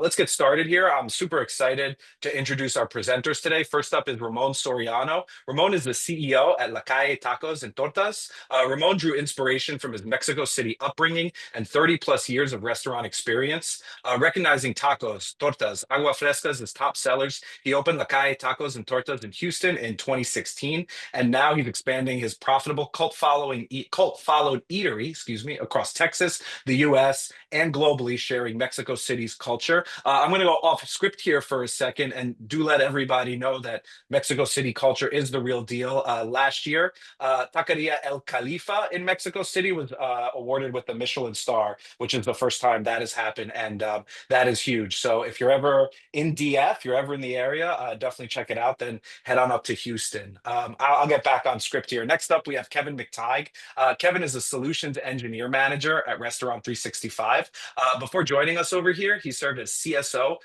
Let's get started here. I'm super excited to introduce our presenters today. First up is Ramon Soriano. Ramon is the CEO at La Calle Tacos and Tortas. Ramon drew inspiration from his Mexico City upbringing and 30 plus years of restaurant experience. Recognizing tacos, tortas, agua frescas as top sellers, he opened La Calle Tacos and Tortas in Houston in 2016, and now he's expanding his profitable cult followed eatery, across Texas, the U.S., and globally, sharing Mexico City's culture. I'm going to go off script here for a second and do let everybody know that Mexico City culture is the real deal. Last year, Taqueria El Califa in Mexico City was awarded with the Michelin star, which is the first time that has happened. And that is huge. So if you're ever in DF, you're ever in the area, definitely check it out. Then head on up to Houston. I'll get back on script here. Next up, we have Kevin McTighe. Kevin is a solutions engineer manager at Restaurant 365. Before joining us over here, he served as CFO,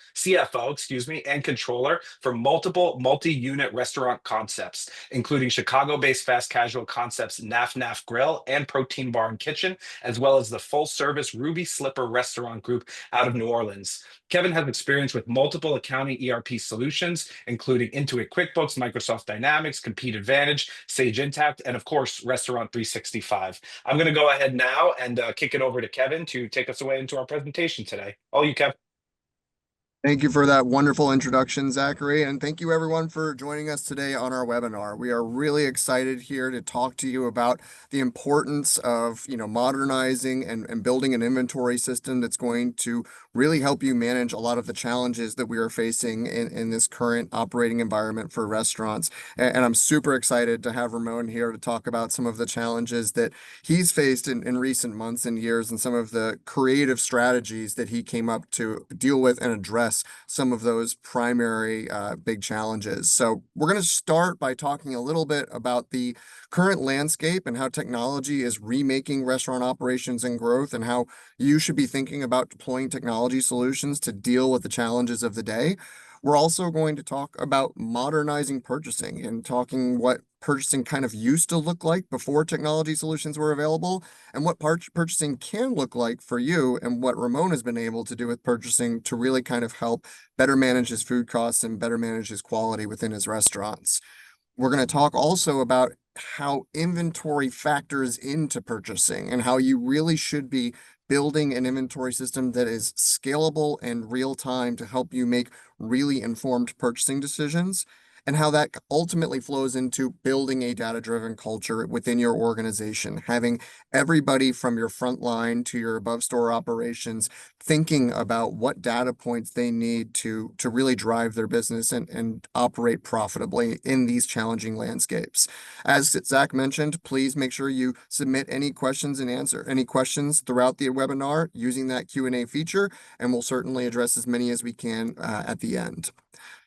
and controller for multiple multi-unit restaurant concepts, including Chicago-based fast casual concepts Naf Naf Grill and Protein Bar and Kitchen, as well as the full-service Ruby Slipper Restaurant Group out of New Orleans. Kevin has experience with multiple accounting ERP solutions, including Intuit QuickBooks, Microsoft Dynamics, Compete Advantage, Sage Intacct, and of course, Restaurant 365. I'm going to go ahead now and kick it over to Kevin to take us away into our presentation today. All you, Kevin. Thank you for that wonderful introduction, Zachary, and thank you everyone for joining us today on our webinar. We are really excited here to talk to you about the importance of, modernizing and building an inventory system that's going to really help you manage a lot of the challenges that we are facing in this current operating environment for restaurants. And I'm super excited to have Ramon here to talk about some of the challenges that he's faced in recent months and years, and some of the creative strategies that he came up to deal with and address some of those primary big challenges. So we're going to start by talking a little bit about the current landscape and how technology is remaking restaurant operations and growth, and how you should be thinking about deploying technology solutions to deal with the challenges of the day. We're also going to talk about modernizing purchasing and talking what purchasing kind of used to look like before technology solutions were available, and what purchasing can look like for you, and what Ramon has been able to do with purchasing to really kind of help better manage his food costs and better manage his quality within his restaurants. We're going to talk also about how inventory factors into purchasing and how you really should be building an inventory system that is scalable and real time to help you make really informed purchasing decisions, and how that ultimately flows into building a data-driven culture within your organization, having everybody from your front line to your above store operations thinking about what data points they need to really drive their business and operate profitably in these challenging landscapes. As Zach mentioned, please make sure you submit any questions and answer any questions throughout the webinar using that Q&A feature, and we'll certainly address as many as we can at the end.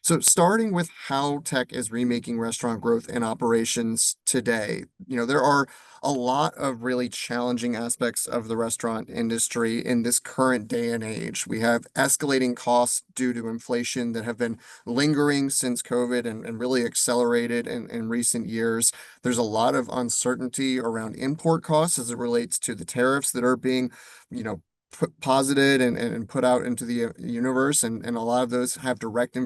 So starting with how tech is remaking restaurant growth and operations today, there are a lot of really challenging aspects of the restaurant industry in this current day and age. We have escalating costs due to inflation that have been lingering since COVID and really accelerated in recent years. There's a lot of uncertainty around import costs as it relates to the tariffs that are being, posited and put out into the universe, and a lot of those have direct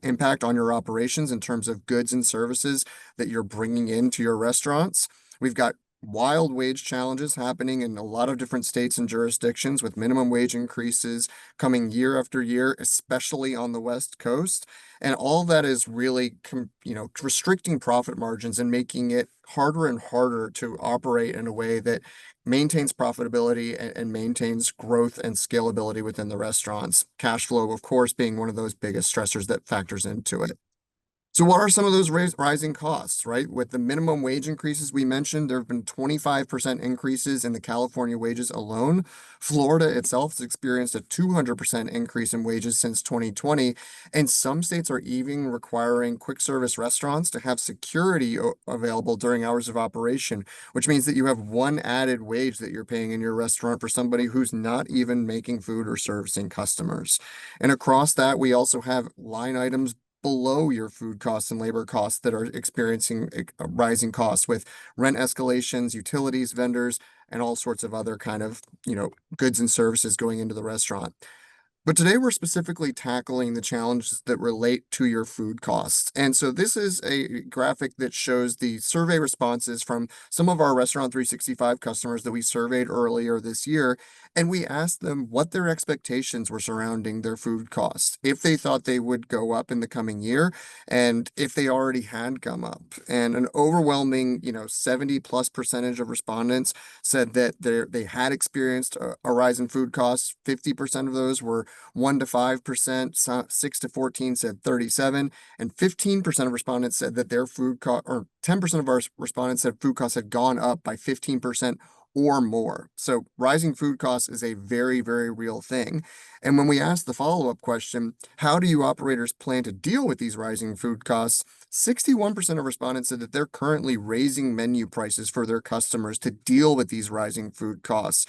impact on your operations in terms of goods and services that you're bringing into your restaurants. We've got wild wage challenges happening in a lot of different states and jurisdictions, with minimum wage increases coming year after year, especially on the West Coast. And all that is really, restricting profit margins and making it harder and harder to operate in a way that maintains profitability and maintains growth and scalability within the restaurants. Cash flow, of course, being one of those biggest stressors that factors into it. So what are some of those rising costs, right? With the minimum wage increases we mentioned, there have been 25% increases in the California wages alone. Florida itself has experienced a 200% increase in wages since 2020. And some states are even requiring quick service restaurants to have security available during hours of operation, which means that you have one added wage that you're paying in your restaurant for somebody who's not even making food or servicing customers. And across that, we also have line items below your food costs and labor costs that are experiencing rising costs, with rent escalations, utilities, vendors, and all sorts of other kind of, goods and services going into the restaurant. But today we're specifically tackling the challenges that relate to your food costs. And so this is a graphic that shows the survey responses from some of our Restaurant 365 customers that we surveyed earlier this year. And we asked them what their expectations were surrounding their food costs, if they thought they would go up in the coming year, and if they already had come up. And an overwhelming, 70 plus percentage of respondents said that they had experienced a rise in food costs. 50% of those were 1 to 5%, 6 to 14 said 37, and 15% of respondents said that their food cost, or 10% of our respondents said food costs had gone up by 15% or more. So rising food costs is a very, very real thing. And when we asked the follow-up question, how do you operators plan to deal with these rising food costs? 61% of respondents said that they're currently raising menu prices for their customers to deal with these rising food costs.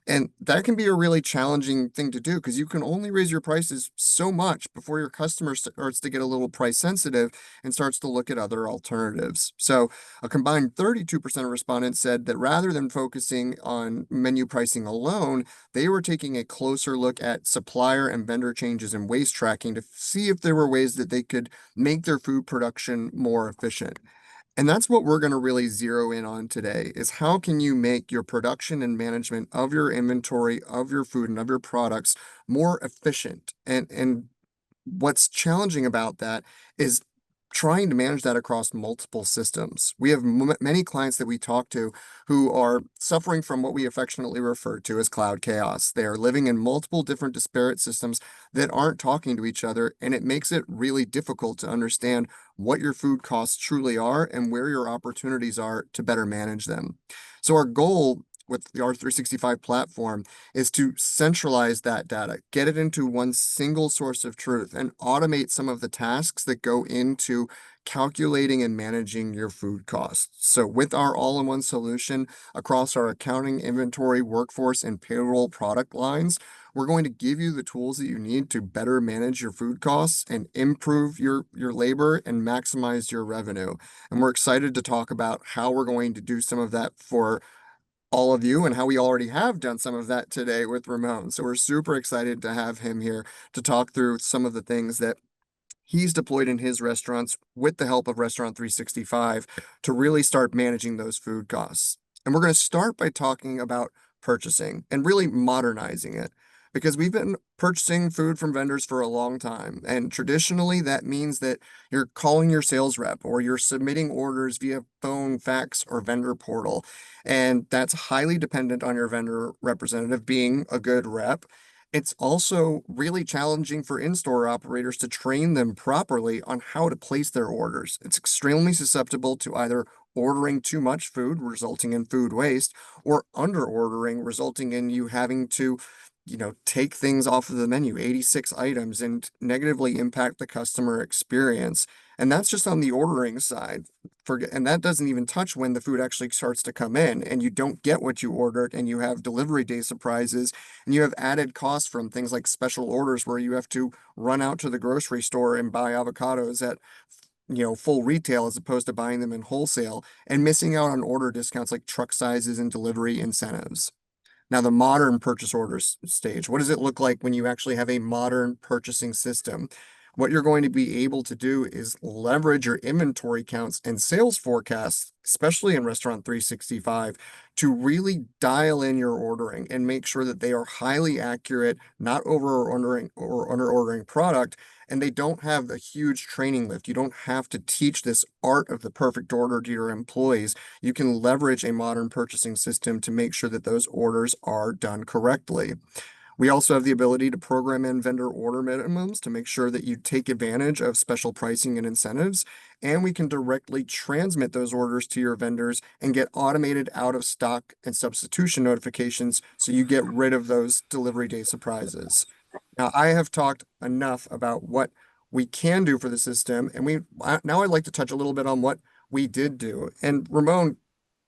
And that can be a really challenging thing to do because you can only raise your prices so much before your customer starts to get a little price sensitive and starts to look at other alternatives. So, a combined 32% of respondents said that rather than focusing on menu pricing alone, they were taking a closer look at supplier and vendor changes in waste tracking to see if there were ways that they could make their food production more efficient. And that's what we're going to really zero in on today is how can you make your production and management of your inventory, of your food and of your products more efficient? And what's challenging about that is trying to manage that across multiple systems. We have many clients that we talk to who are suffering from what we affectionately refer to as cloud chaos. They are living in multiple different disparate systems that aren't talking to each other, and it makes it really difficult to understand what your food costs truly are and where your opportunities are to better manage them. So our goal with the R365 platform is to centralize that data, get it into one single source of truth, and automate some of the tasks that go into calculating and managing your food costs. So, with our all in one solution across our accounting, inventory, workforce, and payroll product lines, we're going to give you the tools that you need to better manage your food costs and improve your labor and maximize your revenue. And we're excited to talk about how we're going to do some of that for all of you and how we already have done some of that today with Ramon. So we're super excited to have him here to talk through some of the things that he's deployed in his restaurants with the help of Restaurant 365 to really start managing those food costs. And we're going to start by talking about purchasing and really modernizing it because we've been purchasing food from vendors for a long time. And traditionally, that means that you're calling your sales rep or you're submitting orders via phone, fax, or vendor portal. And that's highly dependent on your vendor representative being a good rep. It's also really challenging for in-store operators to train them properly on how to place their orders. It's extremely susceptible to either ordering too much food, resulting in food waste, or under ordering, resulting in you having to, take things off of the menu, 86 items, and negatively impact the customer experience. And that's just on the ordering side. And that doesn't even touch when the food actually starts to come in and you don't get what you ordered and you have delivery day surprises and you have added costs from things like special orders where you have to run out to the grocery store and buy avocados at full retail as opposed to buying them in wholesale and missing out on order discounts like truck sizes and delivery incentives. Now, the modern purchase orders stage, what does it look like when you actually have a modern purchasing system? What you're going to be able to do is leverage your inventory counts and sales forecasts, especially in Restaurant 365, to really dial in your ordering and make sure that they are highly accurate, not over ordering or under ordering product, and they don't have the huge training lift. You don't have to teach this art of the perfect order to your employees. You can leverage a modern purchasing system to make sure that those orders are done correctly. We also have the ability to program in vendor order minimums to make sure that you take advantage of special pricing and incentives. And we can directly transmit those orders to your vendors and get automated out of stock and substitution notifications so you get rid of those delivery day surprises. Now, I have talked enough about what we can do for the system, and now I'd like to touch a little bit on what we did do. And Ramon,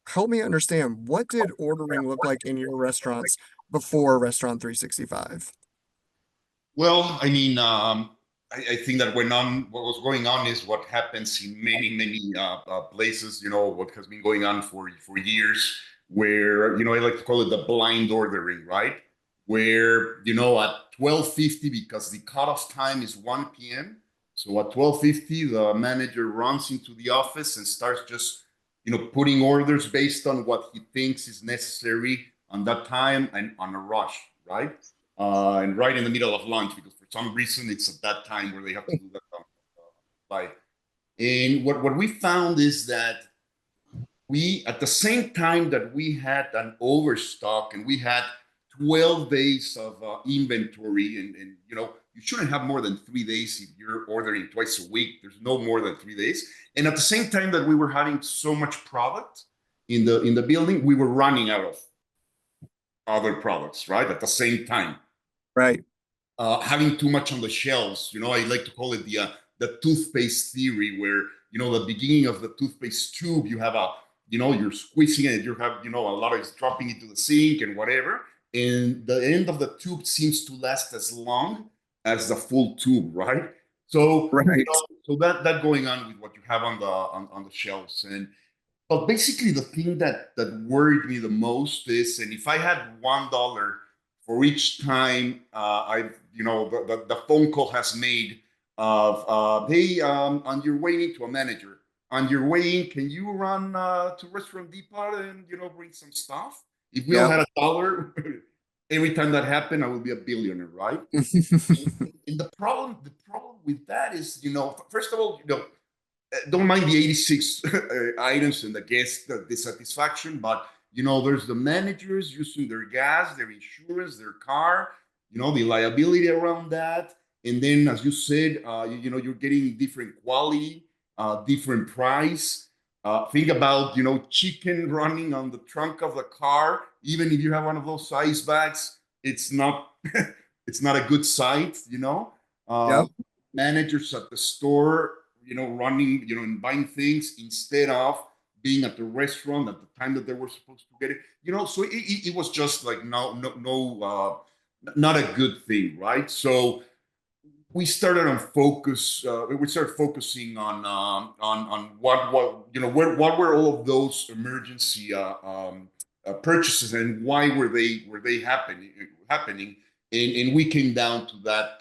help me understand, what did ordering look like in your restaurants before Restaurant 365? Well, I mean, I think that what was going on is what happens in many places. What has been going on for years, where I like to call it the blind ordering, right? where, at 12:50, because the cutoff time is 1 p.m. So at 12:50, the manager runs into the office and starts just, putting orders based on what he thinks is necessary on that time and on a rush, right? And right in the middle of lunch, because for some reason it's at that time where they have to do that. By and what we found is that we, at the same time that we had an overstock and we had 12 days of inventory, and you shouldn't have more than 3 days if you're ordering twice a week. There's no more than 3 days. And at the same time that we were having so much product in the building, we were running out of other products, right? At the same time, Right. having too much on the shelves. I like to call it the toothpaste theory, where the beginning of the toothpaste tube, you have you're squeezing it, you have a lot of it's dropping into the sink and whatever, and the end of the tube seems to last as long as the full tube, right? So Right. so that going on with what you have on the shelves. And but basically, the thing that worried me the most is, and if I had $1 for each time the phone call has made of, hey, on your way into a manager, on your way in, can you run to Restaurant Depot and bring some stuff? If we all Yep. had $1, every time that happened, I would be a billionaire, right? And the problem with that is, first of all, don't mind the 86 items and the guest dissatisfaction, but there's the managers using their gas, their insurance, their car, the liability around that. And then, as you said, you're getting different quality, different price. Think about, chicken running on the trunk of the car. Even if you have one of those size bags, it's not, it's not a good sight. Yep. Managers at the store, running, and buying things instead of being at the restaurant at the time that they were supposed to get it. So it was just like not a good thing, right? So we started on focus. We started focusing on what were all of those emergency purchases, and why were they happening. And we came down to that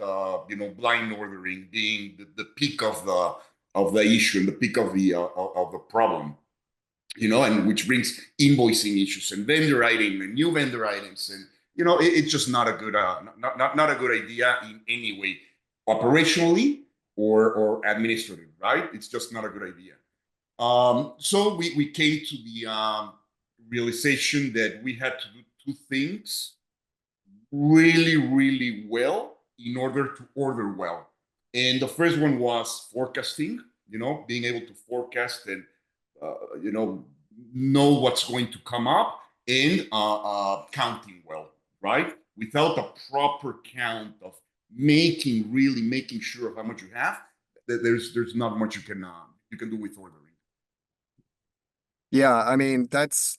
blind ordering being the peak of the issue and the peak of the problem. And which brings invoicing issues and vendor item and new vendor items. And it's just not a good not a good idea in any way, operationally or administrative, right? It's just not a good idea. So we came to the realization that we had to do two things really, really well in order to order well. And the first one was forecasting, being able to forecast and, know what's going to come up, and counting well, right? Without a proper count of really making sure of how much you have, there's not much you can do with ordering. Yeah, I mean that's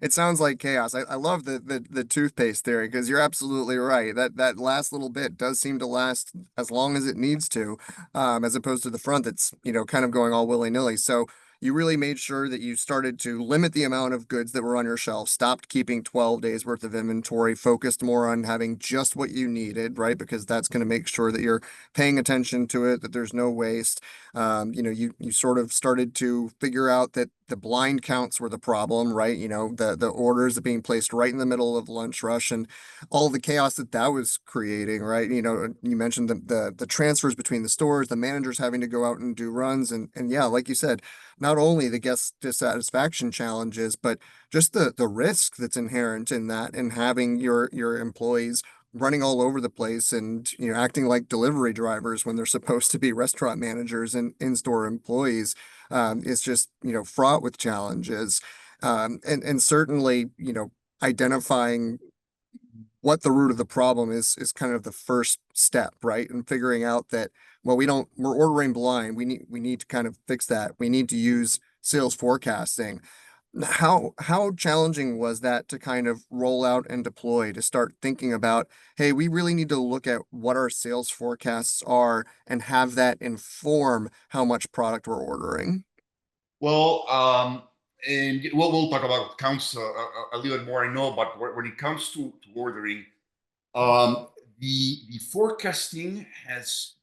it sounds like chaos. I love the toothpaste theory because you're absolutely right. That last little bit does seem to last as long as it needs to, as opposed to the front that's, kind of going all willy-nilly. So you really made sure that you started to limit the amount of goods that were on your shelf, stopped keeping 12 days worth of inventory, focused more on having just what you needed, right? Because that's going to make sure that you're paying attention to it, that there's no waste. You sort of started to figure out that the blind counts were the problem, right? The orders being placed right in the middle of lunch rush and all the chaos that was creating, right? You mentioned the transfers between the stores, the managers having to go out and do runs, and yeah, like you said, not only the guest dissatisfaction challenges, but just the risk that's inherent in that, and having your employees running all over the place and acting like delivery drivers when they're supposed to be restaurant managers and in-store employees, is just fraught with challenges, and certainly identifying what the root of the problem is kind of the first step, right? And figuring out that, well, we're ordering blind, we need to kind of fix that. We need to use sales forecasting. How challenging was that to kind of roll out and deploy, to start thinking about, hey, we really need to look at what our sales forecasts are and have that inform how much product we're ordering? Well, and we'll talk about counts a little bit more, I know, but when it comes to ordering, Um, the forecasting has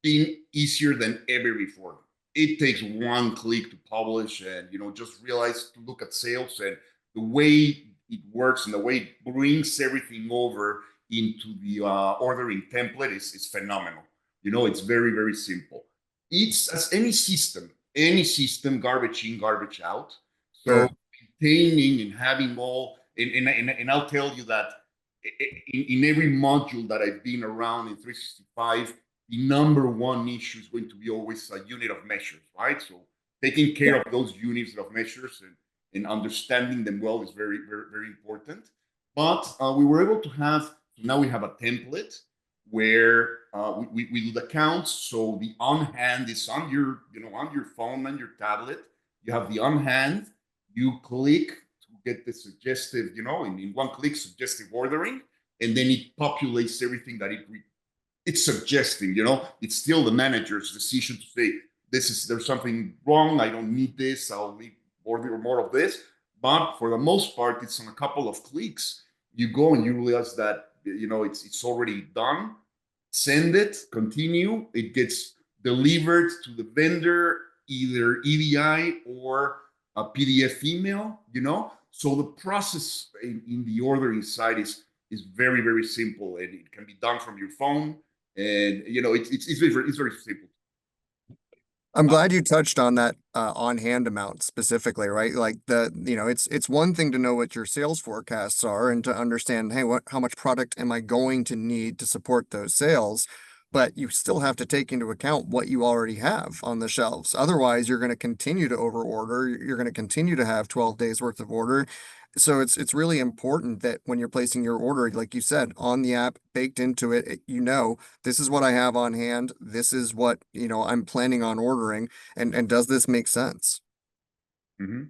been easier than ever before. It takes one click to publish, and just realize to look at sales and the way it works and the way it brings everything over into the ordering template is phenomenal. It's very, very simple. It's as any system, garbage in, garbage out. So Sure. maintaining and having all, and I'll tell you that in every module that I've been around in 365, the number one issue is going to be always a unit of measures, right? So taking care Yeah. of those units of measures and understanding them well is very, very, very important. But we were able to have, now we have a template where we do the counts. So the on hand is on your phone and your tablet. You have the on hand. You click to get the suggestive, in one click suggestive ordering, and then it populates everything that it's suggesting. It's still the manager's decision to say there's something wrong. I don't need this. I'll need order more of this. But for the most part, it's on a couple of clicks. You go and you realize that it's already done. Send it, continue. It gets delivered to the vendor, either EDI or a PDF email. So the process in the ordering side is very, very simple, and it can be done from your phone. And it's very simple. I'm glad you touched on that on-hand amount specifically, right? Like it's one thing to know what your sales forecasts are and to understand, hey, how much product am I going to need to support those sales? But you still have to take into account what you already have on the shelves. Otherwise, you're going to continue to overorder. You're going to continue to have 12 days worth of order. So it's really important that when you're placing your order, like you said, on the app, baked into it, this is what I have on hand. This is what, I'm planning on ordering. And does this make sense? Mm-hmm.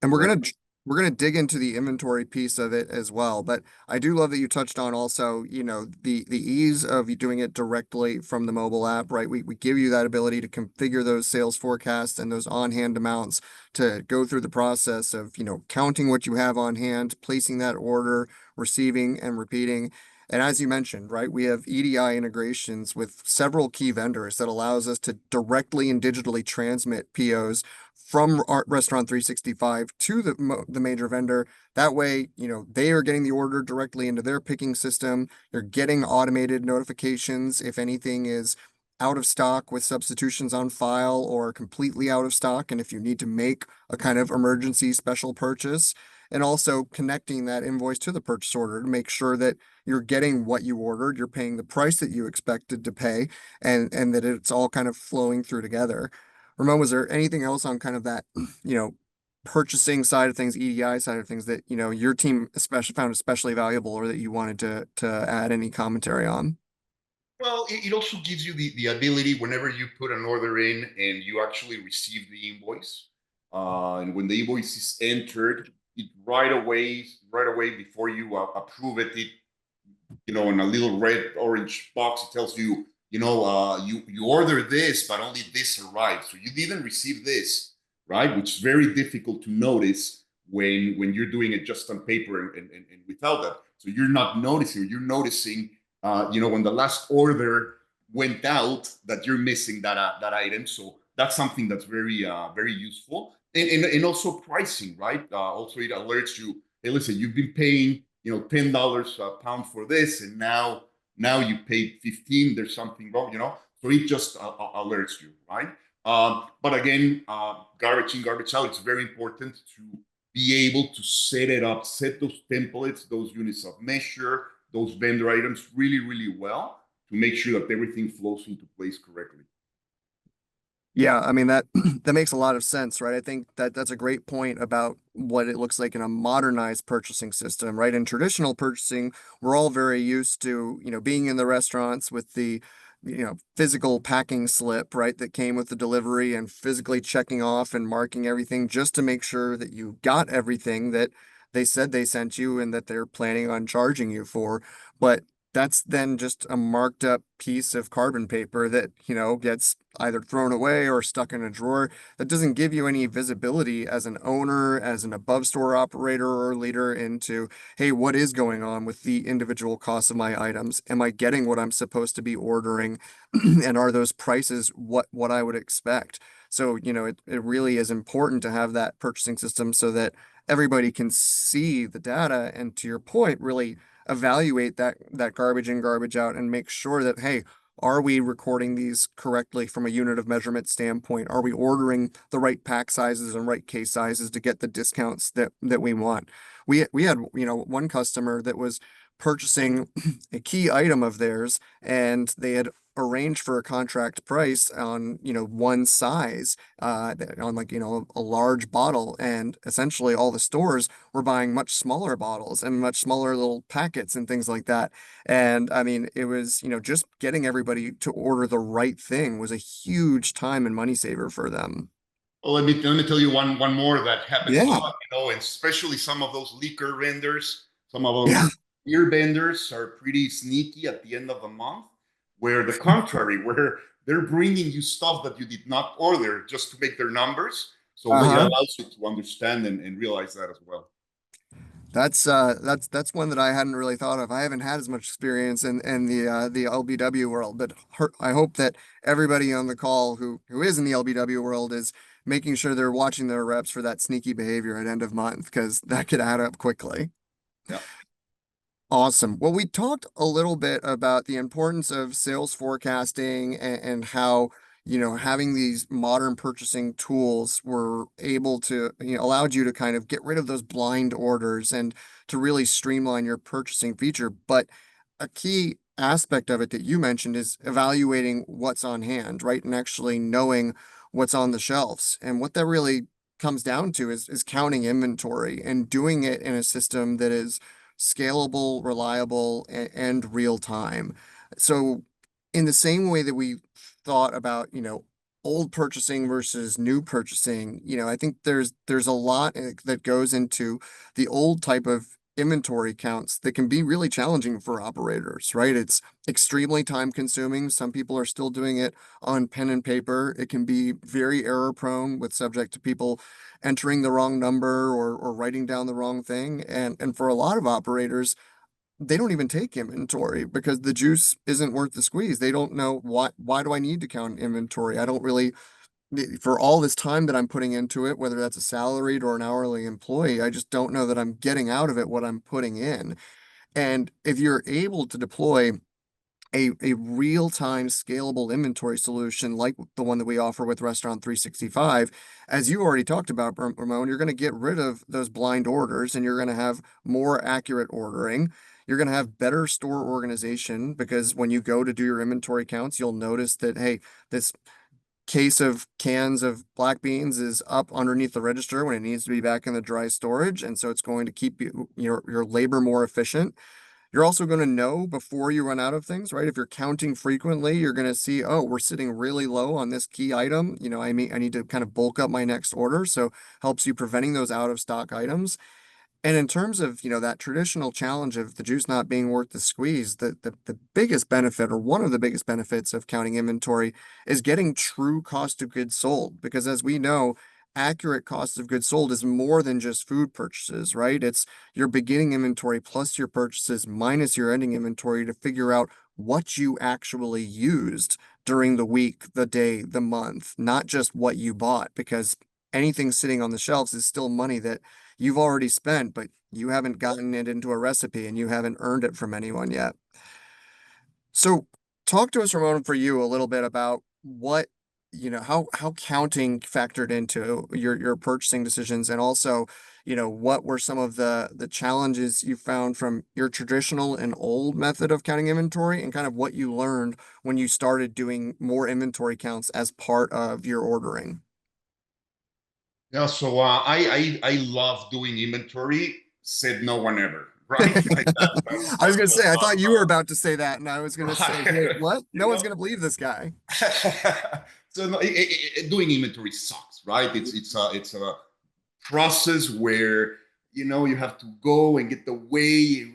And we're Right. gonna we're gonna dig into the inventory piece of it as well. But I do love that you touched on also, the ease of you doing it directly from the mobile app, right? We give you that ability to configure those sales forecasts and those on-hand amounts to go through the process of, counting what you have on hand, placing that order, receiving and repeating. And as you mentioned, right, we have EDI integrations with several key vendors that allows us to directly and digitally transmit POs from our Restaurant 365 to the major vendor. That way, they are getting the order directly into their picking system. You're getting automated notifications if anything is out of stock with substitutions on file or completely out of stock, and if you need to make a kind of emergency special purchase. And also connecting that invoice to the purchase order to make sure that you're getting what you ordered, you're paying the price that you expected to pay, and that it's all kind of flowing through together. Ramon, was there anything else on kind of that, purchasing side of things, EDI side of things that, your team especially found especially valuable or that you wanted to add any commentary on? Well, it also gives you the ability whenever you put an order in and you actually receive the invoice. And when the invoice is entered, it right away before you approve it, in a little red orange box, it tells you, you ordered this, but only this arrived. So you didn't receive this, right? Which is very difficult to notice when you're doing it just on paper and without that. So you're not noticing, you're noticing, when the last order went out that you're missing that item. So that's something that's very, very useful. And also pricing, right? Also, it alerts you, hey, listen, you've been paying $10 a pound for this, and now you paid 15. There's something wrong. So it just alerts you, right? But again, garbage in, garbage out. It's very important to be able to set it up, set those templates, those units of measure, those vendor items really, really well to make sure that everything flows into place correctly. Yeah, I mean that that makes a lot of sense, right? I think that that's a great point about what it looks like in a modernized purchasing system, right? In traditional purchasing, we're all very used to, being in the restaurants with the, physical packing slip, right, that came with the delivery and physically checking off and marking everything just to make sure that you got everything that they said they sent you and that they're planning on charging you for. But that's then just a marked up piece of carbon paper that, gets either thrown away or stuck in a drawer. That doesn't give you any visibility as an owner, as an above store operator or leader into, hey, what is going on with the individual costs of my items? Am I getting what I'm supposed to be ordering? And are those prices what I would expect? So, it really is important to have that purchasing system so that everybody can see the data and, to your point, really evaluate that garbage in, garbage out, and make sure that, hey, are we recording these correctly from a unit of measurement standpoint? Are we ordering the right pack sizes and right case sizes to get the discounts that we want? We had, one customer that was purchasing a key item of theirs, and they had arranged for a contract price on, one size, on, like, a large bottle, and essentially all the stores were buying much smaller bottles and much smaller little packets and things like that. And I mean, it was, just getting everybody to order the right thing was a huge time and money saver for them. Well, let me tell you one more that happens a Yeah. lot, and especially some of those liquor vendors, some of Yeah. those beer vendors are pretty sneaky at the end of the month, where the contrary, where they're bringing you stuff that you did not order just to make their numbers. So it Uh-huh. allows you to understand and realize that as well. That's one that I hadn't really thought of. I haven't had as much experience in the LBW world, but I hope that everybody on the call who is in the LBW world is making sure they're watching their reps for that sneaky behavior at end of month, because that could add up quickly. Yeah. Awesome. Well, we talked a little bit about the importance of sales forecasting, and how, having these modern purchasing tools were able to, allowed you to kind of get rid of those blind orders and to really streamline your purchasing feature. But a key aspect of it that you mentioned is evaluating what's on hand, right? And actually knowing what's on the shelves. And what that really comes down to is counting inventory and doing it in a system that is scalable, reliable, and real time. So, in the same way that we thought about, old purchasing versus new purchasing, I think there's a lot that goes into the old type of inventory counts that can be really challenging for operators, right? It's extremely time consuming. Some people are still doing it on pen and paper. It can be very error prone, with subject to people entering the wrong number or writing down the wrong thing. And for a lot of operators, they don't even take inventory because the juice isn't worth the squeeze. They don't know why do I need to count inventory? I don't really, for all this time that I'm putting into it, whether that's a salaried or an hourly employee, I just don't know that I'm getting out of it what I'm putting in. And if you're able to deploy a real-time scalable inventory solution like the one that we offer with Restaurant 365, as you already talked about, Ramon, you're going to get rid of those blind orders, and you're going to have more accurate ordering. You're going to have better store organization, because when you go to do your inventory counts, you'll notice that, hey, this case of cans of black beans is up underneath the register when it needs to be back in the dry storage. And so it's going to keep your labor more efficient. You're also going to know before you run out of things, right? If you're counting frequently, you're going to see, oh, we're sitting really low on this key item. I need to kind of bulk up my next order. So helps you preventing those out of stock items. And in terms of, that traditional challenge of the juice not being worth the squeeze, the biggest benefit, or one of the biggest benefits of counting inventory, is getting true cost of goods sold. Because as we know, accurate cost of goods sold is more than just food purchases, right? It's your beginning inventory plus your purchases minus your ending inventory to figure out what you actually used during the week, the day, the month, not just what you bought, because anything sitting on the shelves is still money that you've already spent, but you haven't gotten it into a recipe and you haven't earned it from anyone yet. So talk to us, Ramon, for you a little bit about what, how counting factored into your purchasing decisions, and also, what were some of the challenges you found from your traditional and old method of counting inventory, and kind of what you learned when you started doing more inventory counts as part of your ordering. Yeah, so I love doing inventory. Said no one ever, right? Like I was that's gonna what say, I thought you were about to say that, and I was gonna say, wait, right. what? You No one's know. gonna believe this guy. So no, doing inventory sucks, right? It's a process where you have to go and get the weigh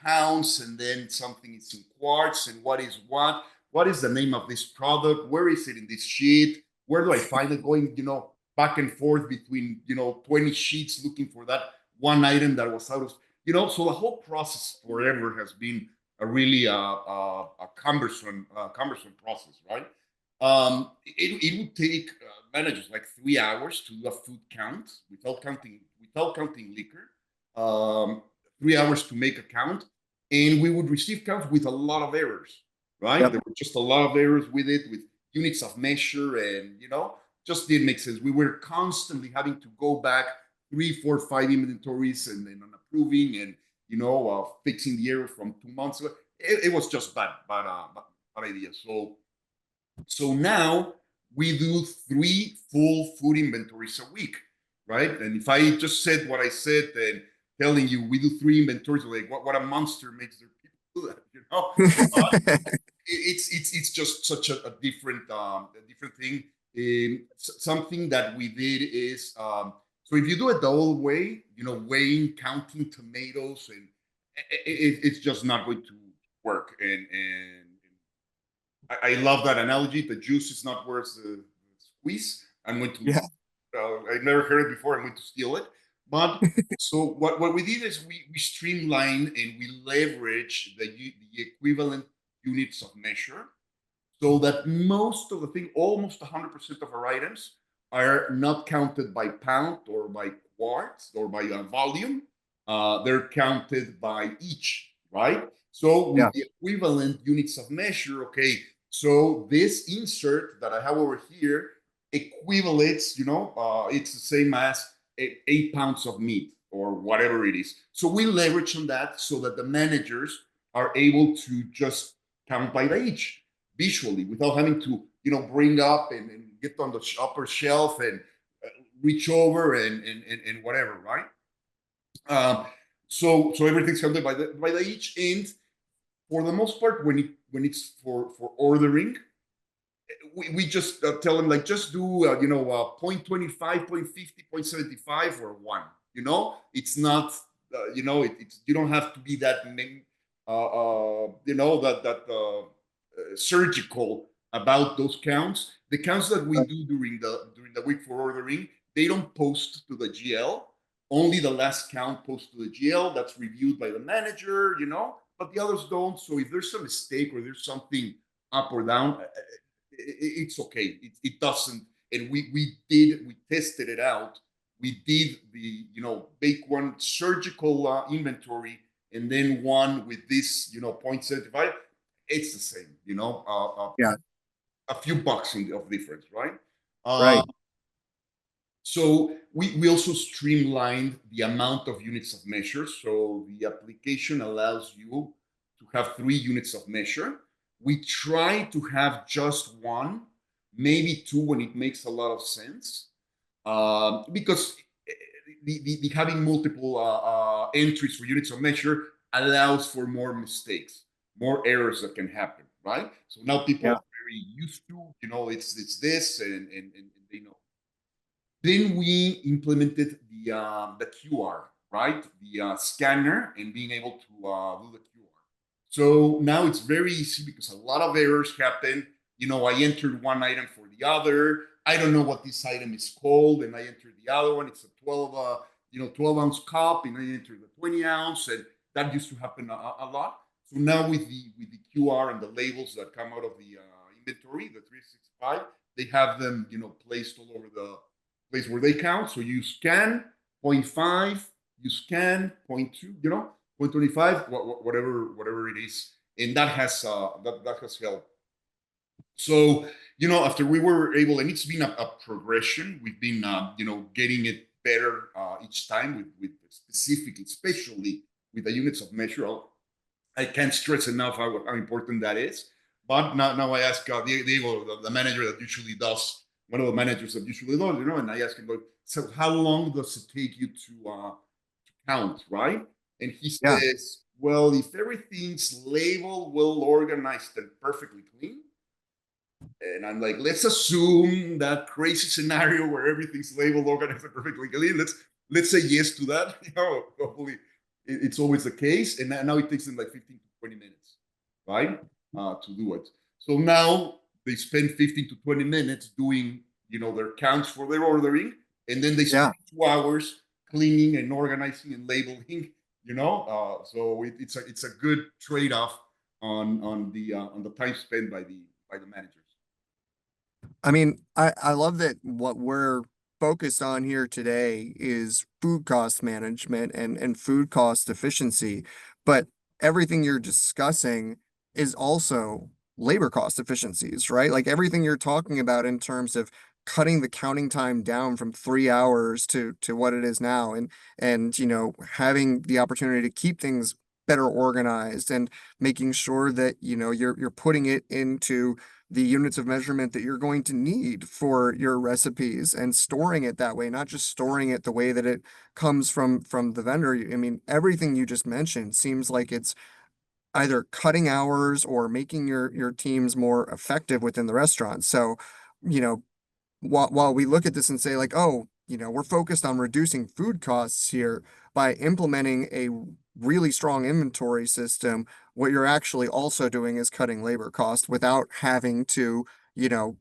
pounds, and then something is in quarts and what is what. what is the name of this product? Where is it in this sheet? Where do I find it? Going, back and forth between, 20 sheets looking for that one item that was out of, so the whole process forever has been a really a cumbersome process, right? It would take managers like 3 hours to do a food count without counting liquor. 3 hours to make a count, and we would receive counts with a lot of errors, right? Yep. There were just a lot of errors with it, with units of measure, and just didn't make sense. We were constantly having to go back 3, 4, 5 inventories and on approving and fixing the error from 2 months ago. It was just bad idea. So now we do 3 full food inventories a week, right? And if I just said what I said, then telling you we do 3 inventories, like what a monster makes their people do that, it's just such a different thing. Something that we did is so if you do it the old way, weighing, counting tomatoes, and it's just not going to work. And I love that analogy. The juice is not worth the squeeze. I'm going to. Yeah. I never heard it before. I'm going to steal it. But so what we did is we streamlined and we leverage the equivalent units of measure, so that most of the thing, almost 100% of our items, are not counted by pound or by quarts or by volume. They're counted by each, right? So with Yeah. the equivalent units of measure, okay, so this insert that I have over here equivalates, it's the same as 8 pounds of meat or whatever it is. So we leverage on that so that the managers are able to just count by the each visually without having to, bring up and get on the upper shelf and reach over and whatever, right? So everything's counted by the each, and for the most part, when it's for ordering, we just tell them, like, just do 0.25, 0.50, 0.75 or 1. It's not it's you don't have to be that surgical about those counts. The counts that we do during the week for ordering, they don't post to the GL. Only the last count posts to the GL. That's reviewed by the manager, but the others don't. So if there's a mistake or there's something up or down, it's okay. It doesn't. And we tested it out. We did the bake one surgical inventory, and then one with this 0.75. It's the same. Yeah. A few bucks of difference, right? Right. So we also streamlined the amount of units of measure. So the application allows you to have 3 units of measure. We try to have just one, maybe 2 when it makes a lot of sense, because the having multiple entries for units of measure allows for more mistakes, more errors that can happen, right? So now people are very used to, it's this, and they know. Then we implemented the QR, right? The scanner, and being able to do the QR. So now it's very easy because a lot of errors happen. I entered one item for the other. I don't know what this item is called, and I entered the other one. It's a 12-ounce cup, and I entered the 20-ounce, and that used to happen a lot. So now with the QR and the labels that come out of the inventory, the 365, they have them placed all over the place where they count. So you scan 0.5, you scan 0.2, 0.25, whatever it is, and that has helped. So after we were able, and it's been a progression. We've been getting it better each time with specifically, especially with the units of measure. I can't stress enough how important that is. But now I ask Diego, the manager that usually does, one of the managers that usually does, and I ask him, so how long does it take you to count, right? And he says, well, if everything's labeled, well organized, and perfectly clean. And I'm like, let's assume that crazy scenario where everything's labeled, organized, and perfectly clean. Let's say yes to that. Hopefully it's always the case. And now it takes them like 15 to 20 minutes, right, to do it. So now they spend 15 to 20 minutes doing, their counts for their ordering, and then they Yeah. spend 2 hours cleaning and organizing and labeling. So it's a good trade off on the time spent by the managers. I mean, I love that what we're focused on here today is food cost management and food cost efficiency, but everything you're discussing is also labor cost efficiencies, right? Like everything you're talking about in terms of cutting the counting time down from 3 hours to what it is now, and having the opportunity to keep things better organized and making sure that you're putting it into the units of measurement that you're going to need for your recipes and storing it that way, not just storing it the way that it comes from the vendor. I mean, everything you just mentioned seems like it's either cutting hours or making your teams more effective within the restaurant. So, you know, while we look at this and say like, oh, we're focused on reducing food costs here by implementing a really strong inventory system, what you're actually also doing is cutting labor costs without having to,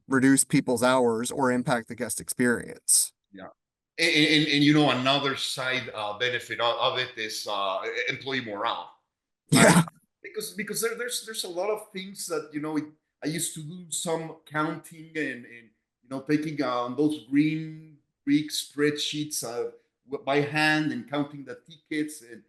reduce people's hours or impact the guest experience. Yeah. And another side benefit of it is employee morale, right? Yeah. Because there's a lot of things that I used to do some counting and taking on those green Greek spreadsheets by hand and counting the tickets and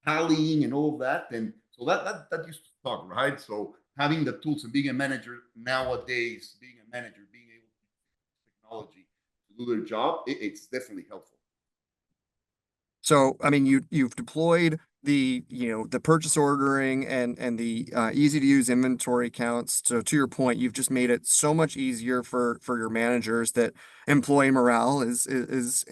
tallying and all of that, and so that used to suck, right? So having the tools and being a manager nowadays, being a manager, being able to use technology to do their job, it's definitely helpful. So, I mean, you've deployed the purchase ordering and the easy to use inventory counts. So to your point, you've just made it so much easier for your managers that employee morale is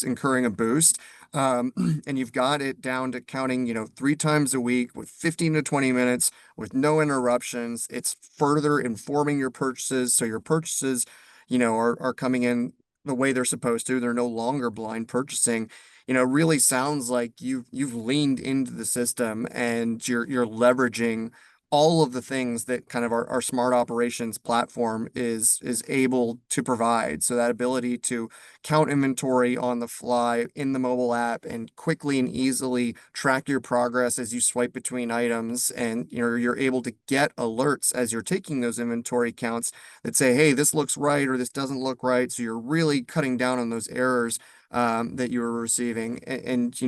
incurring a boost. Um, and you've got it down to counting, 3 times a week with 15 to 20 minutes with no interruptions. It's further informing your purchases. So your purchases, are coming in the way they're supposed to. They're no longer blind purchasing. Really sounds like you've leaned into the system and you're leveraging all of the things that kind of our smart operations platform is able to provide. So that ability to count inventory on the fly in the mobile app and quickly and easily track your progress as you swipe between items, and you're able to get alerts as you're taking those inventory counts that say, hey, this looks right or this doesn't look right. So you're really cutting down on those errors that you were receiving. And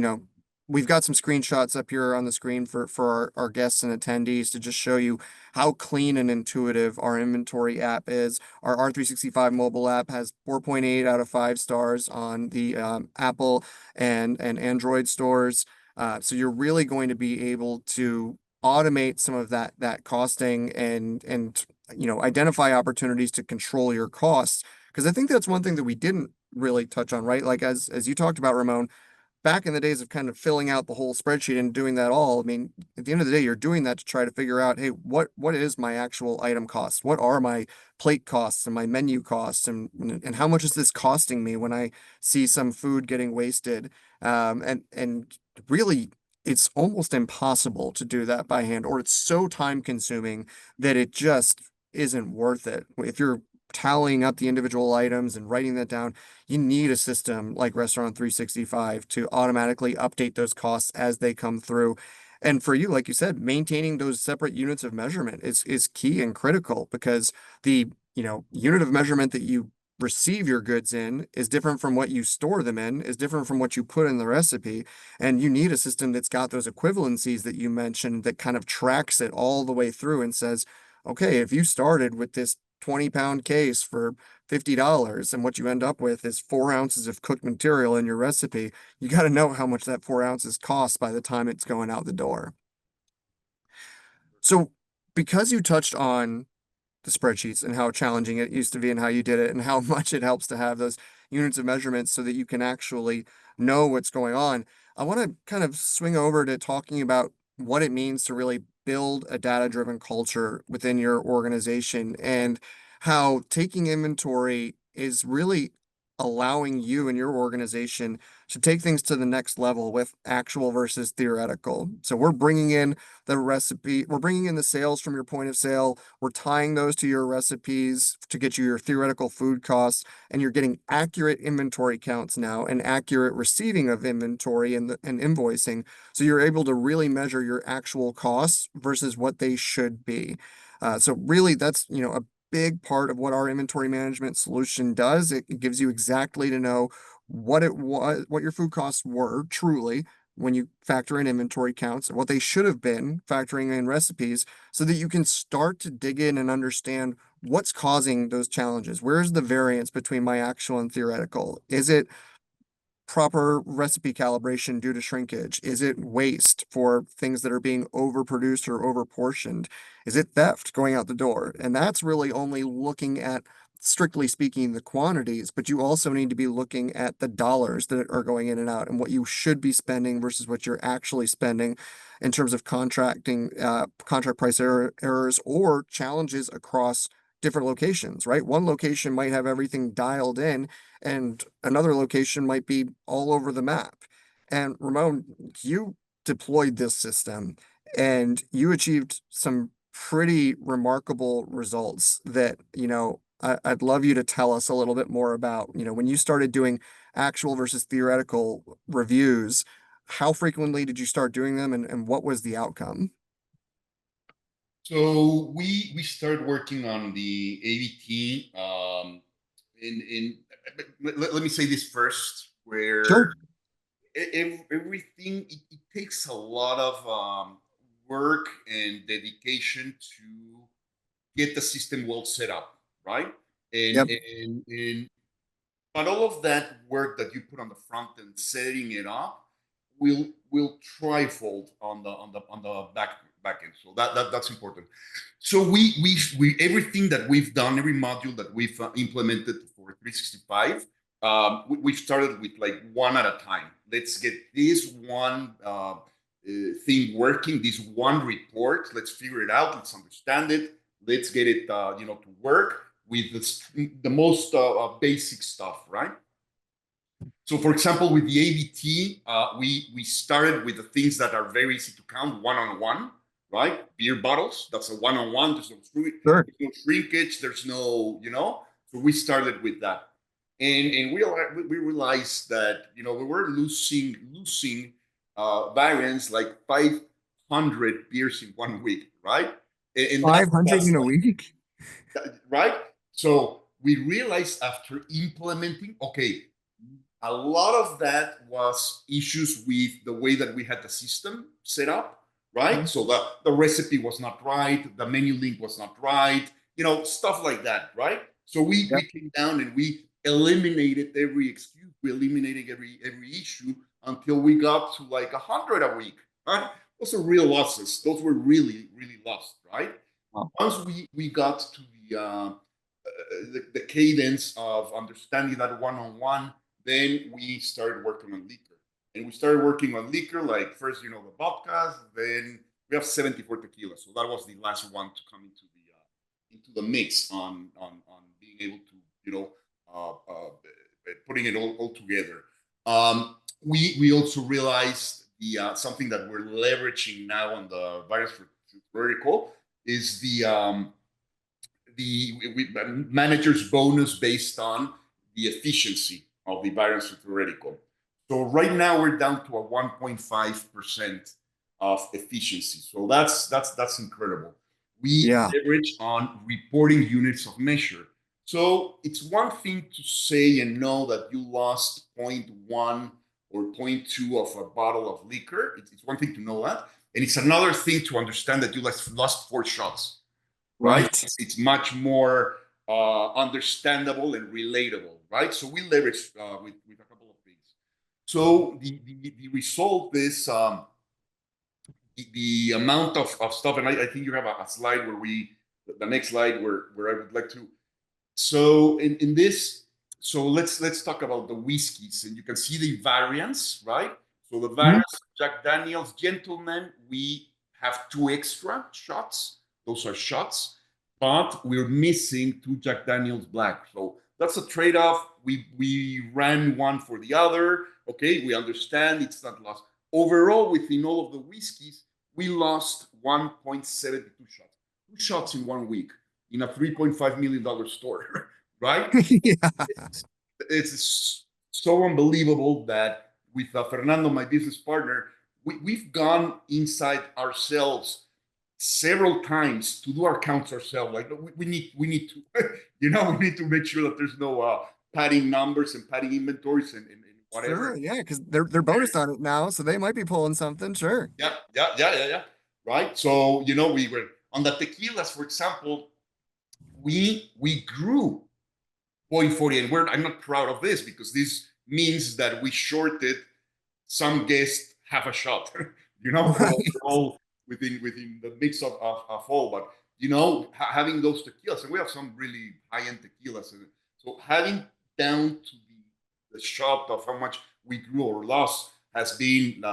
we've got some screenshots up here on the screen for our guests and attendees to just show you how clean and intuitive our inventory app is. Our R365 mobile app has 4.8 out of 5 stars on the Apple and Android stores. So you're really going to be able to automate some of that costing and identify opportunities to control your costs. Because I think that's one thing that we didn't really touch on, right? Like as you talked about, Ramon, back in the days of kind of filling out the whole spreadsheet and doing that all, I mean, at the end of the day, you're doing that to try to figure out, hey, what is my actual item cost? What are my plate costs and my menu costs and how much is this costing me when I see some food getting wasted? And really it's almost impossible to do that by hand, or it's so time consuming that it just isn't worth it. If you're tallying up the individual items and writing that down, you need a system like Restaurant 365 to automatically update those costs as they come through. And for you, like you said, maintaining those separate units of measurement is key and critical, because the, unit of measurement that you receive your goods in is different from what you store them in, is different from what you put in the recipe. And you need a system that's got those equivalencies that you mentioned that kind of tracks it all the way through and says, okay, if you started with this 20-pound case for $50 and what you end up with is 4 ounces of cooked material in your recipe, you got to know how much that 4 ounces costs by the time it's going out the door. So, because you touched on the spreadsheets and how challenging it used to be and how you did it and how much it helps to have those units of measurements so that you can actually know what's going on, I want to kind of swing over to talking about what it means to really build a data-driven culture within your organization, and how taking inventory is really allowing you and your organization to take things to the next level with actual versus theoretical. So we're bringing in the recipe, we're bringing in the sales from your point of sale, we're tying those to your recipes to get you your theoretical food costs, and you're getting accurate inventory counts now and accurate receiving of inventory and invoicing. So you're able to really measure your actual costs versus what they should be. So really that's, a big part of what our inventory management solution does. It gives you exactly to know what it was, what your food costs were truly when you factor in inventory counts, and what they should have been factoring in recipes, so that you can start to dig in and understand what's causing those challenges. Where's the variance between my actual and theoretical? Is it proper recipe calibration due to shrinkage? Is it waste for things that are being overproduced or overportioned? Is it theft going out the door? And that's really only looking at, strictly speaking, the quantities, but you also need to be looking at the dollars that are going in and out and what you should be spending versus what you're actually spending in terms of contract price errors or challenges across different locations, right? One location might have everything dialed in and another location might be all over the map. And Ramon, you deployed this system and you achieved some pretty remarkable results that, I'd love you to tell us a little bit more about, when you started doing actual versus theoretical reviews, how frequently did you start doing them and what was the outcome? So we started working on the ABT in let me say this first, where Sure. everything it takes a lot of work and dedication to get the system well set up, right? Yep. And but all of that work that you put on the front end, setting it up, will trifold on the back end. So that's important. So we everything that we've done, every module that we've implemented for 365, we've started with like one at a time. Let's get this one thing working, this one report. Let's figure it out. Let's understand it. Let's get it to work with the most basic stuff, right? So, for example, with the ABT, we started with the things that are very easy to count, one-on-one, right? Beer bottles, that's a one-on-one. Sure. There's no shrinkage. There's no, So we started with that, and we realized that we were losing variants like 500 beers in 1 week, right? And 500 that's in a week? right? So we realized after implementing, okay, a lot of that was issues with the way that we had the system set up, right? Mhm. So the recipe was not right, the menu link was not right, stuff like that, right? So we Yep. came down and we eliminated every excuse, we eliminated every issue until we got to like 100 a week, right? Those are real losses. Those were really, really lost, right? Wow. Once we got to the cadence of understanding that one-on-one, then we started working on liquor. And we started working on liquor, like first, the vodkas, then we have 74 tequila. So that was the last one to come into the mix on being able to, putting it all together. We also realized the something that we're leveraging now on the virus vertical is the manager's bonus based on the efficiency of the variance theoretical. So right now we're down to a 1.5% of efficiency. So that's incredible. We Yeah. leverage on reporting units of measure. So it's one thing to say and know that you lost zero 0.1 or zero 0.2 of a bottle of liquor. It's one thing to know that. And it's another thing to understand that you lost 4 shots, right? Right. It's much more understandable and relatable, right? So we leverage with a couple of things. So the result is the amount of stuff, and I think you have a slide where the next slide where I would like to. So in this, so let's talk about the whiskeys, and you can see the variants, right? So the Mhm. variants, Jack Daniels Gentleman, we have 2 extra shots. Those are shots, but we're missing 2 Jack Daniels Black. So that's a trade-off. We ran one for the other. Okay, we understand it's not lost. Overall, within all of the whiskeys, we lost 1.72 shots. 2 shots in 1 week in a $3.5 million store, right? Yeah. It's so unbelievable that with Fernando, my business partner, we've gone inside ourselves several times to do our counts ourselves. Like we need to, we need to make sure that there's no padding numbers and padding inventories and Sure, whatever. yeah, because they're bonused on it now, so they might be pulling something. Sure. Yeah, yeah, yeah, yeah, yeah. Right. So we were on the tequilas, for example. We grew 0.40, and I'm not proud of this because this means that we shorted some guests half a shot, for Right. all within the mix of all. But having those tequilas, and we have some really high end tequilas, and so having down to the shot of how much we grew or lost has been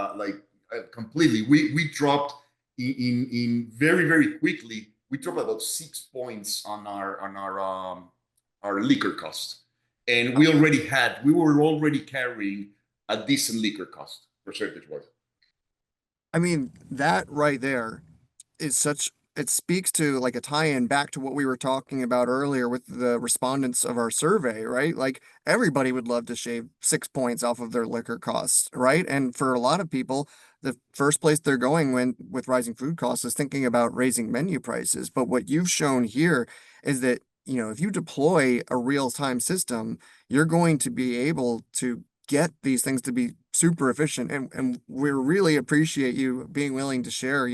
completely. We dropped in very very quickly. We dropped about 6 points on our liquor costs, and we were already carrying a decent liquor cost percentage wise. I mean, that right there is such, it speaks to like a tie-in back to what we were talking about earlier with the respondents of our survey, right? Like everybody would love to shave 6 points off of their liquor costs, right? And for a lot of people, the first place they're going when with rising food costs is thinking about raising menu prices. But what you've shown here is that, if you deploy a real-time system, you're going to be able to get these things to be super efficient. And we really appreciate you being willing to share,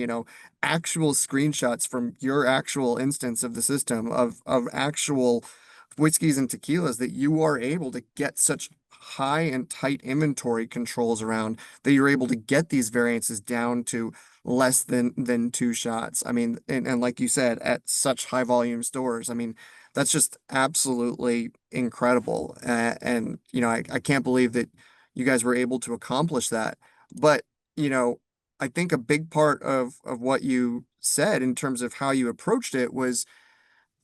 actual screenshots from your actual instance of the system of actual whiskeys and tequilas that you are able to get such high and tight inventory controls around that you're able to get these variances down to less than 2 shots. I mean, and like you said, at such high volume stores, I mean, that's just absolutely incredible. And I can't believe that you guys were able to accomplish that. But, you know, I think a big part of what you said in terms of how you approached it was,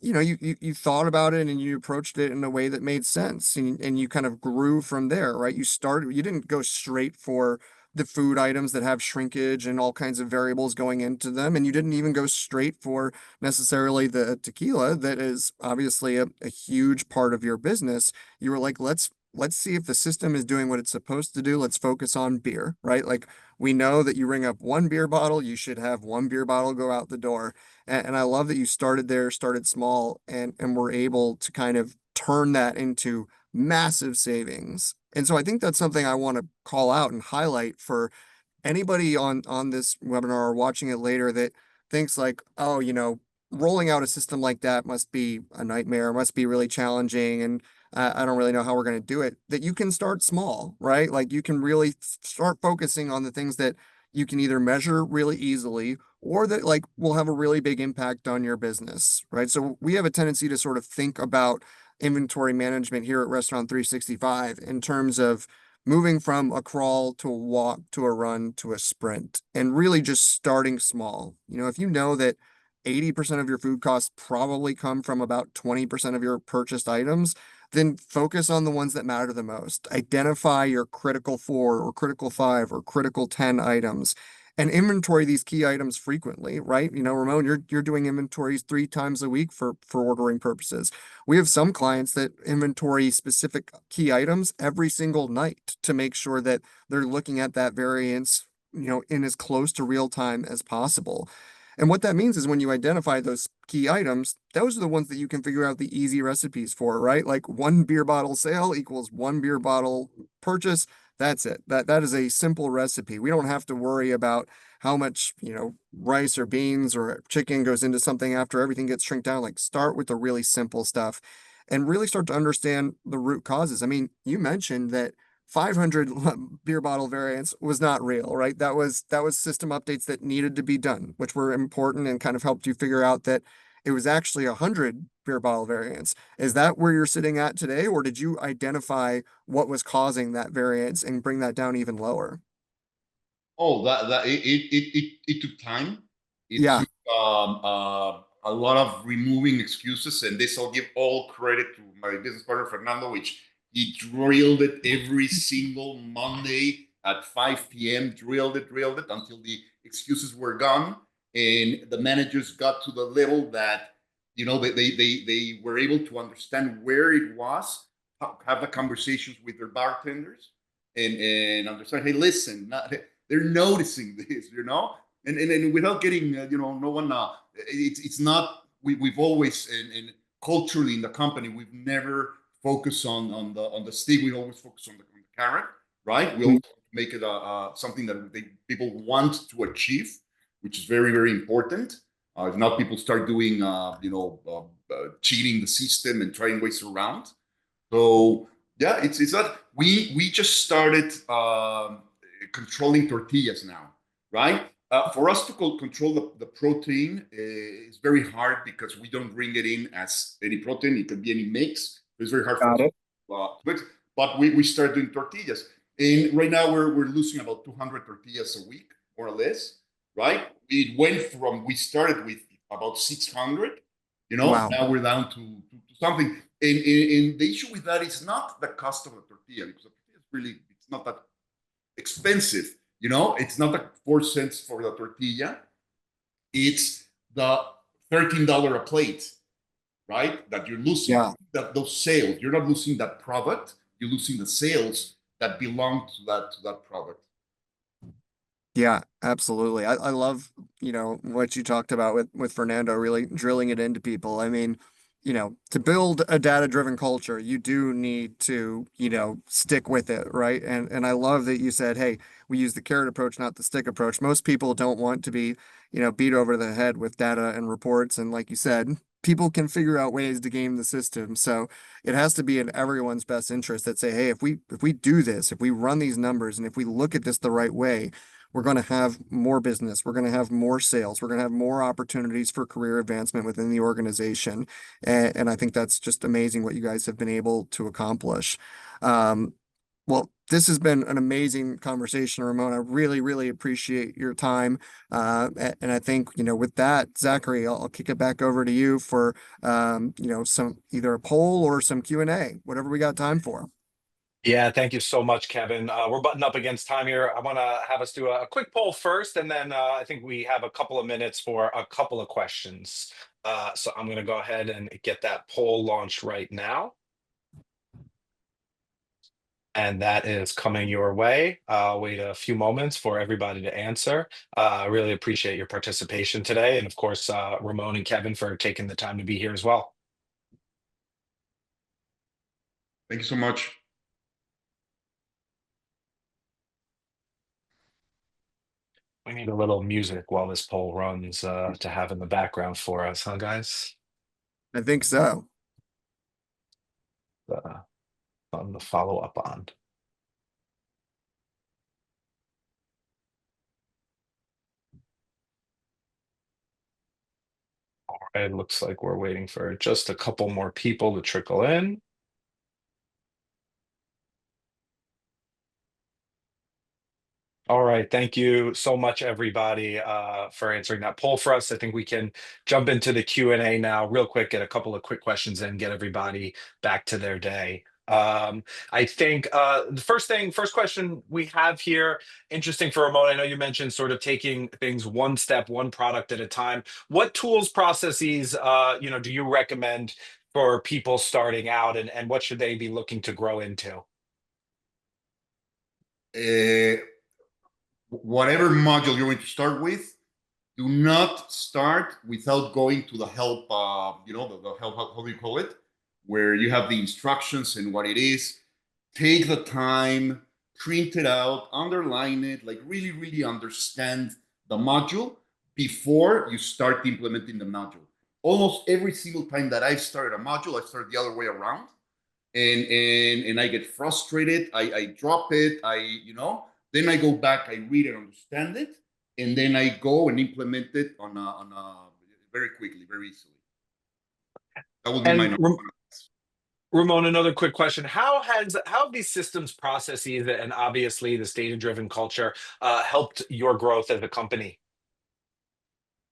you thought about it and you approached it in a way that made sense, and you kind of grew from there, right? You didn't go straight for the food items that have shrinkage and all kinds of variables going into them, and you didn't even go straight for necessarily the tequila that is obviously a huge part of your business. You were like, let's see if the system is doing what it's supposed to do. Let's focus on beer, right? Like we know that you ring up one beer bottle, you should have one beer bottle go out the door. And I love that you started there, started small, and were able to kind of turn that into massive savings. And so I think that's something I want to call out and highlight for anybody on this webinar or watching it later that thinks like, oh, rolling out a system like that must be a nightmare, must be really challenging, and I don't really know how we're going to do it. That you can start small, right? Like you can really start focusing on the things that you can either measure really easily or that like will have a really big impact on your business, right? So we have a tendency to sort of think about inventory management here at Restaurant 365 in terms of moving from a crawl to a walk to a run to a sprint and really just starting small. If you know that 80% of your food costs probably come from about 20% of your purchased items, then focus on the ones that matter the most. Identify your critical 4 or critical 5 or critical 10 items and inventory these key items frequently, right? Ramon, you're doing inventories 3 times a week for ordering purposes. We have some clients that inventory specific key items every single night to make sure that they're looking at that variance, in as close to real time as possible. And what that means is when you identify those key items, those are the ones that you can figure out the easy recipes for, right? Like one beer bottle sale equals one beer bottle purchase. That's it. That is a simple recipe. We don't have to worry about how much, rice or beans or chicken goes into something after everything gets shrunk down. Like start with the really simple stuff and really start to understand the root causes. I mean, you mentioned that 500 beer bottle variants was not real, right? That was system updates that needed to be done, which were important and kind of helped you figure out that it was actually 100 beer bottle variants. Is that where you're sitting at today, or did you identify what was causing that variance and bring that down even lower? Oh, that it took time. It Yeah, took a lot of removing excuses, and this I'll give all credit to my business partner Fernando, which He drilled it every single Monday at 5 p.m., drilled it until the excuses were gone. And the managers got to the level that, they were able to understand where it was, have the conversations with their bartenders, and understand, hey, listen, they're noticing this, and without getting, no one, it's not, we've always, and culturally in the company, we've never focused on the stick. We always focus on the carrot, right? We always make it something that people want to achieve, which is very, very important. If not, people start doing, cheating the system and trying ways around. So yeah, it's not. We just started controlling tortillas now, right? For us to control the protein is very hard because we don't bring it in as any protein. It could be any mix. It's very hard for us Got it. to mix. But we start doing tortillas, and right now we're losing about 200 tortillas a week, more or less, right? We started with about 600, Wow. now we're down to something. And the issue with that is not the cost of the tortilla, because the tortilla is really, it's not that expensive. It's not the 4 cents for the tortilla. It's the $13 a plate, right? That you're losing. Yeah. Those sales. You're not losing that product. You're losing the sales that belong to that product. Yeah, absolutely. I love, what you talked about with Fernando, really drilling it into people. I mean, to build a data-driven culture, you do need to, stick with it, right? And I love that you said, hey, we use the carrot approach, not the stick approach. Most people don't want to be, beat over the head with data and reports. And like you said, people can figure out ways to game the system. So it has to be in everyone's best interest that say, hey, if we do this, if we run these numbers, and if we look at this the right way, we're going to have more business. We're going to have more sales. We're going to have more opportunities for career advancement within the organization. And I think that's just amazing what you guys have been able to accomplish. Um, well, this has been an amazing conversation, Ramon. I really, really appreciate your time. And I think, with that, Zachary, I'll kick it back over to you for, some either a poll or some Q&A, whatever we got time for. Yeah, thank you so much, Kevin. We're buttoned up against time here. I want to have us do a quick poll first, and then I think we have a couple of minutes for a couple of questions. So I'm going to go ahead and get that poll launched right now. And that is coming your way. I'll wait a few moments for everybody to answer. I really appreciate your participation today. And of course, Ramon and Kevin for taking the time to be here as well. Thank you so much. We need a little music while this poll runs to have in the background for us, huh, guys? I think so. Something to follow up on. All right, looks like we're waiting for just a couple more people to trickle in. All right, thank you so much, everybody, for answering that poll for us. I think we can jump into the Q&A now real quick, get a couple of quick questions and get everybody back to their day. I think the first question we have here, interesting for Ramon. I know you mentioned sort of taking things one step, one product at a time. What tools, processes, do you recommend for people starting out, and what should they be looking to grow into? Whatever module you're going to start with, do not start without going to the help, the help, how do you call it? Where you have the instructions and what it is. Take the time, print it out, underline it, like really, really understand the module before you start implementing the module. Almost every single time that I've started a module, I start the other way around. And I get frustrated. I drop it. Then I go back, I read it, understand it, and then I go and implement it on a very quickly, very easily. That would be my And number one. Ramon, another quick question. How have these systems, processes, and obviously this data-driven culture helped your growth as a company?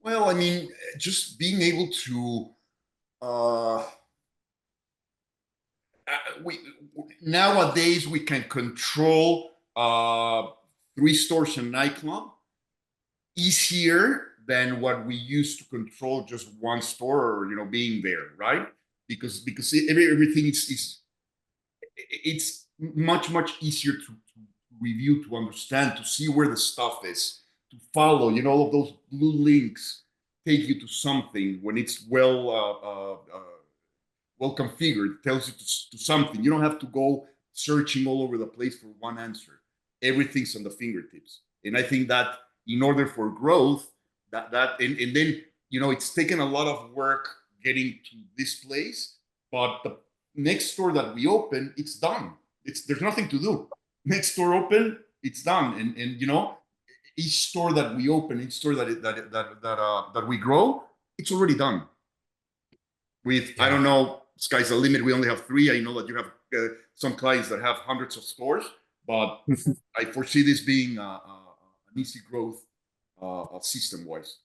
Well, I mean, just being able to we nowadays we can control 3 stores and nightclub easier than what we used to control just one store or being there, right? Because everything is it's much easier to review, to understand, to see where the stuff is, to follow. All of those blue links take you to something when it's well configured. It tells you to something. You don't have to go searching all over the place for one answer. Everything's on the fingertips. And I think that in order for growth, and then it's taken a lot of work getting to this place, but the next store that we open, it's done. There's nothing to do. Next store open, it's done. And each store that we open, each store that we grow, it's already done. I don't know, sky's the limit. We only have 3. I know that you have some clients that have hundreds of stores, but I foresee this being an easy growth system wise.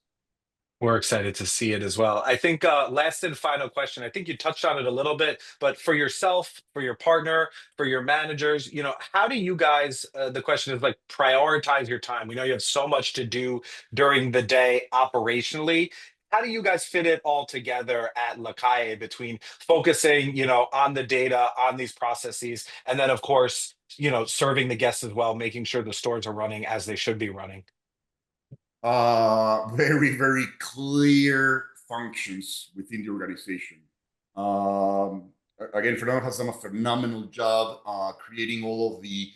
We're excited to see it as well. I think last and final question. I think you touched on it a little bit, but for yourself, for your partner, for your managers, how do you guys, the question is like prioritize your time? We know you have so much to do during the day operationally. How do you guys fit it all together at La Calle between focusing, on the data, on these processes, and then of course, serving the guests as well, making sure the stores are running as they should be running? Very clear functions within the organization. Again, Fernando has done a phenomenal job creating all of the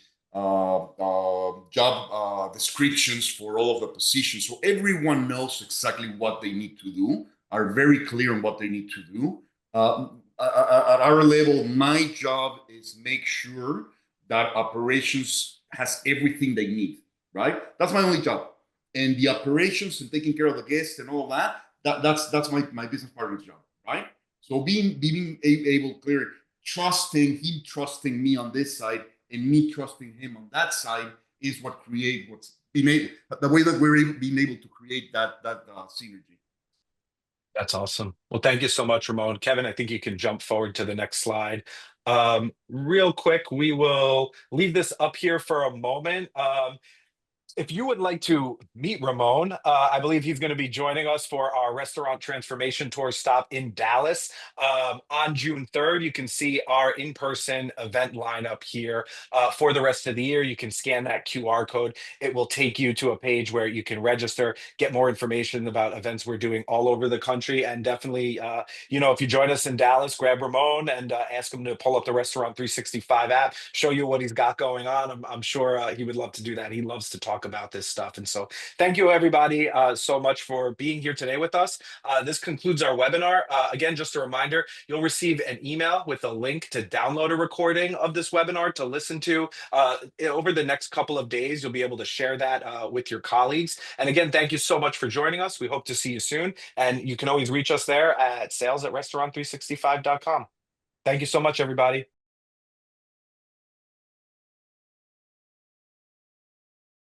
job descriptions for all of the positions, so everyone knows exactly what they need to do, are very clear on what they need to do. At our level, my job is make sure that operations has everything they need, right? That's my only job. And the operations and taking care of the guests and all that, that's my business partner's job, right? So being able, clear, him trusting me on this side and me trusting him on that side is what create what's been able, the way that we're being able to create that synergy. That's awesome. Well, thank you so much, Ramon. Kevin, I think you can jump forward to the next slide. Real quick, we will leave this up here for a moment. If you would like to meet Ramon, I believe he's going to be joining us for our restaurant transformation tour stop in Dallas on June 3rd. You can see our in-person event lineup here for the rest of the year. You can scan that QR code. It will take you to a page where you can register, get more information about events we're doing all over the country. And definitely, if you join us in Dallas, grab Ramon and ask him to pull up the Restaurant 365 app, show you what he's got going on. I'm sure he would love to do that. He loves to talk about this stuff. And so thank you everybody so much for being here today with us. This concludes our webinar. Again, just a reminder, you'll receive an email with a link to download a recording of this webinar to listen to. Over the next couple of days, you'll be able to share that with your colleagues. And again, thank you so much for joining us. We hope to see you soon. And you can always reach us there at sales@restaurant365.com. Thank you so much, everybody.